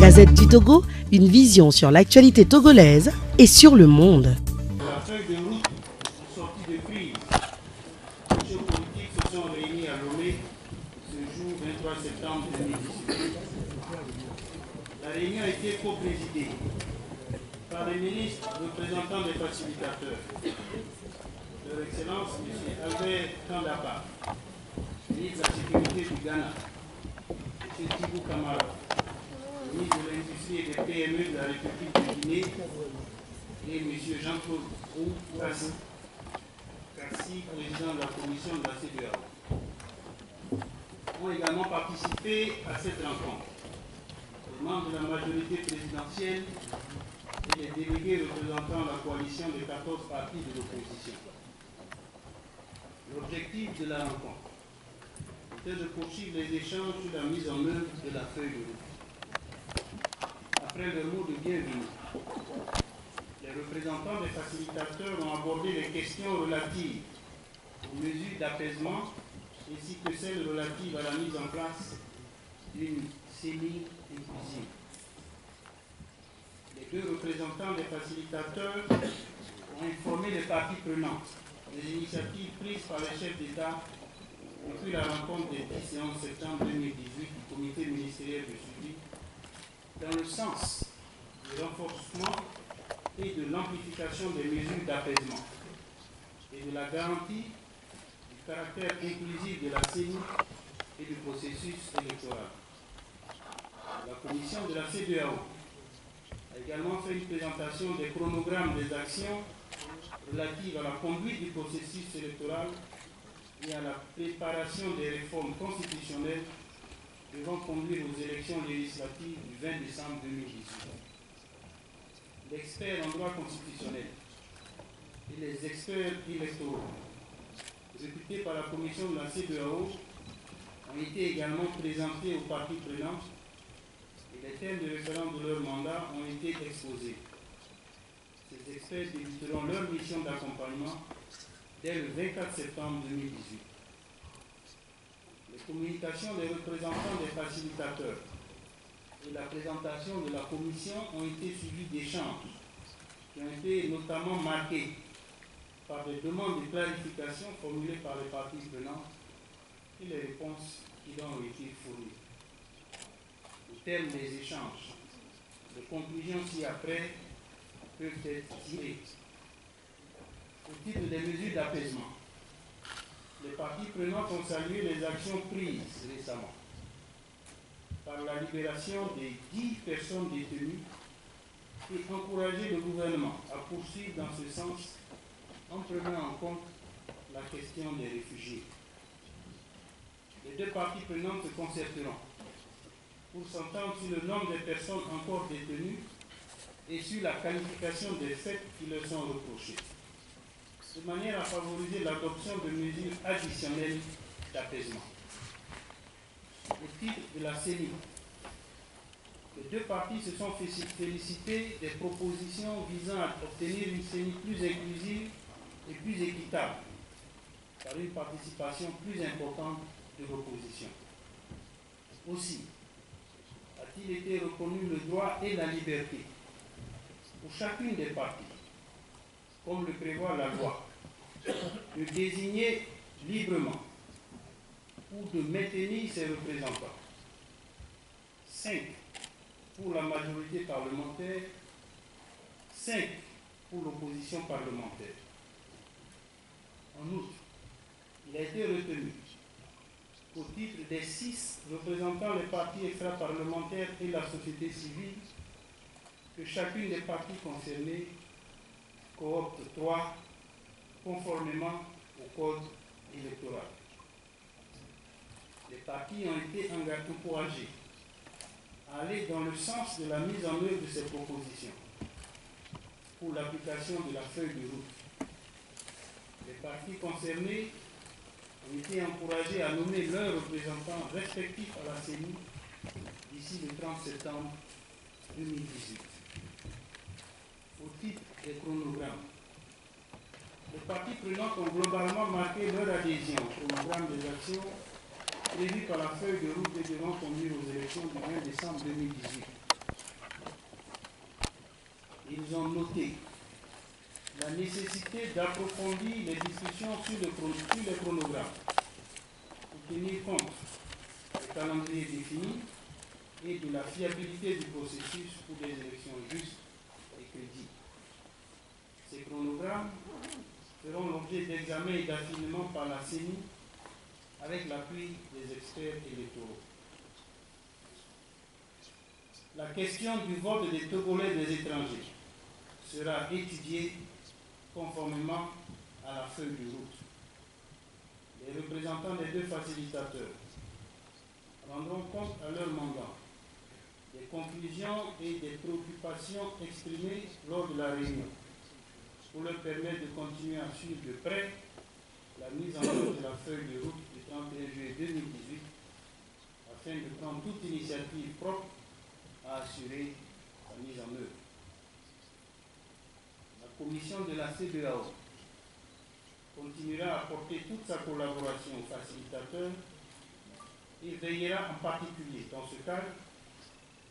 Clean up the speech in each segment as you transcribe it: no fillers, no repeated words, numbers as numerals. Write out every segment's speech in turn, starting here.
Gazette du Togo, une vision sur l'actualité togolaise et sur le monde. La feuille de route sortie de crise. Les géopolitiques se sont réunis à Lomé ce jour 23 septembre 2018. La réunion a été co-présidée par les ministres représentants des facilitateurs. Leur Excellence, M. Albert Kandapa, ministre de la Sécurité du Ghana, M. Tibou Kamara, ministre de l'Industrie et des PME de la République de Guinée, et M. Jean-Claude Kassi, président de la commission de la CEDEAO, ont également participé à cette rencontre. Les membres de la majorité présidentielle et les délégués représentant la coalition des 14 partis de l'opposition. L'objectif de la rencontre était de poursuivre les échanges sur la mise en œuvre de la feuille de route. Après le mot de bienvenue, les représentants des facilitateurs ont abordé les questions relatives aux mesures d'apaisement ainsi que celles relatives à la mise en place d'une CENI inclusive. Les deux représentants des facilitateurs ont informé les parties prenantes des initiatives prises par les chefs d'État depuis la rencontre des 10 et 11 septembre 2018 du comité ministériel de suivi dans le sens du renforcement et de l'amplification des mesures d'apaisement et de la garantie du caractère inclusif de la CENI et du processus électoral. La commission de la CEDEAO a également fait une présentation des chronogrammes des actions relatives à la conduite du processus électoral et à la préparation des réformes constitutionnelles devant conduire aux élections législatives du 20 décembre 2018. L'expert en droit constitutionnel et les experts électoraux recrutés par la commission de la CEDEAO ont été également présentés aux parties prenantes et les thèmes de référence de leur mandat ont été exposés. Ces experts débuteront leur mission d'accompagnement dès le 24 septembre 2018. Les communications des représentants des facilitateurs et la présentation de la commission ont été suivies d'échanges qui ont été notamment marqués par des demandes de clarification formulées par les parties prenantes et les réponses qui leur ont été fournies. Au terme des échanges, les conclusions ci-après peuvent être tirées. Au titre des mesures d'apaisement, les parties prenantes ont salué les actions prises récemment par la libération des 10 personnes détenues et encouragé le gouvernement à poursuivre dans ce sens en prenant en compte la question des réfugiés. Les deux parties prenantes se concerteront pour s'entendre sur le nombre de personnes encore détenues et sur la qualification des faits qui leur sont reprochés, de manière à favoriser l'adoption de mesures additionnelles d'apaisement. Au titre de la CENI, les deux parties se sont félicitées des propositions visant à obtenir une CENI plus inclusive et plus équitable, par une participation plus importante de l'opposition. Aussi, a-t-il été reconnu le droit et la liberté pour chacune des parties, comme le prévoit la loi, de désigner librement ou de maintenir ses représentants. 5 pour la majorité parlementaire, 5 pour l'opposition parlementaire. En outre, il a été retenu qu'au titre des 6 représentant les partis extra-parlementaires et la société civile, que chacune des parties concernées coopte 3 conformément au code électoral. Les partis ont été encouragés à aller dans le sens de la mise en œuvre de ces propositions pour l'application de la feuille de route. Les partis concernés ont été encouragés à nommer leurs représentants respectifs à la CENI d'ici le 30 septembre 2018. Au titre des chronogrammes, les parties prenantes ont globalement marqué leur adhésion au programme des actions prévues par la feuille de route et devant conduire aux élections du 20 décembre 2018. ils ont noté la nécessité d'approfondir les discussions sur les chronogrammes pour tenir compte du calendrier défini et de la fiabilité du processus pour des élections justes et crédibles. Ces chronogrammes feront l'objet d'examen et d'affinement par la CENI avec l'appui des experts électoraux. La question du vote des Togolais des étrangers sera étudiée conformément à la feuille de route. Les représentants des deux facilitateurs rendront compte à leur mandat des conclusions et des préoccupations exprimées lors de la réunion pour leur permettre de continuer à suivre de près la mise en œuvre de la feuille de route du 31 juillet 2018 afin de prendre toute initiative propre à assurer sa mise en œuvre. La commission de la CEDEAO continuera à apporter toute sa collaboration aux facilitateurs et veillera en particulier, dans ce cadre,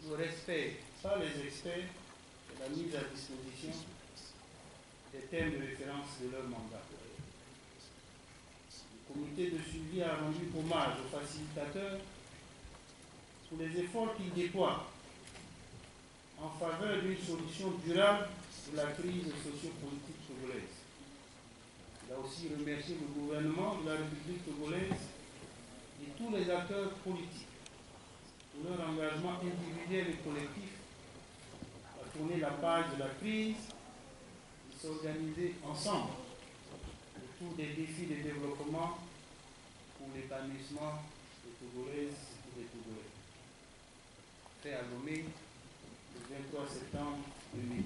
au respect par les experts de la mise à disposition des thèmes de référence de leur mandat. Le comité de suivi a rendu hommage aux facilitateurs pour les efforts qu'ils déploient en faveur d'une solution durable de la crise sociopolitique togolaise. Il a aussi remercié le gouvernement de la République togolaise et tous les acteurs politiques pour leur engagement individuel et collectif à tourner la page de la crise et s'organiser ensemble autour des défis de développement pour l'épanouissement des Togolaises et des Togolais. Fait à Lomé le 23 septembre 2010.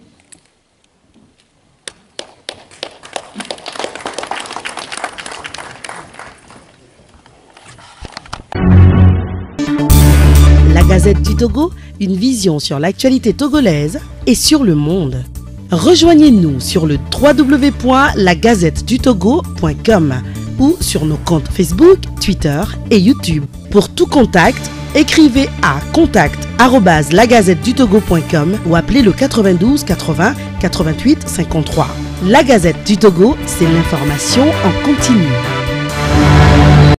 La Gazette du Togo, une vision sur l'actualité togolaise et sur le monde. Rejoignez-nous sur le www.lagazettedutogo.com ou sur nos comptes Facebook, Twitter et YouTube. Pour tout contact, écrivez à contact@lagazettedutogo.com ou appelez le 92 80 88 53. La Gazette du Togo, c'est l'information en continu.